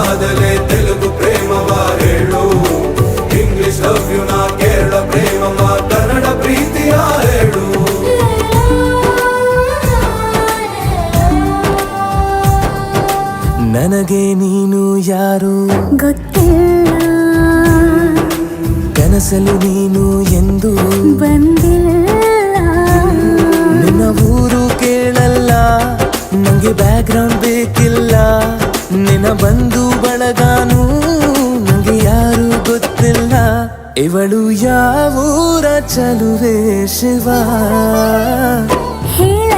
ಆದಲೆ ತೆಲುಗು ಪ್ರೇಮವ ಹೇಳು, English love you ನಾ ಕೇರಳ ಪ್ರೇಮವ ಕನ್ನಡ ಪ್ರೀತಿಯ ಹೇಳು. ನನಗೆ ನೀನು ಯಾರು ಗೊತ್ತಿಲ್ಲ, ಕನಸಲು ನೀನು ಎಂದು ಬಂದಿಲ್ಲ. ನಿನ್ನ ಊರು ಕೇಳಲ್ಲ, ನಂಗೆ ಬ್ಯಾಕ್ ಗ್ರೌಂಡ್ ಬೇಕಿಲ್ಲ. ನಿನ್ನ ಬಂಧು ಬಳಗಾನು ನಂಗೆ ಯಾರು ಗೊತ್ತಿಲ್ಲ. ಇವಳು ಯಾವೂರ ಚಲುವೆ ಶಿವ ಹೇಳ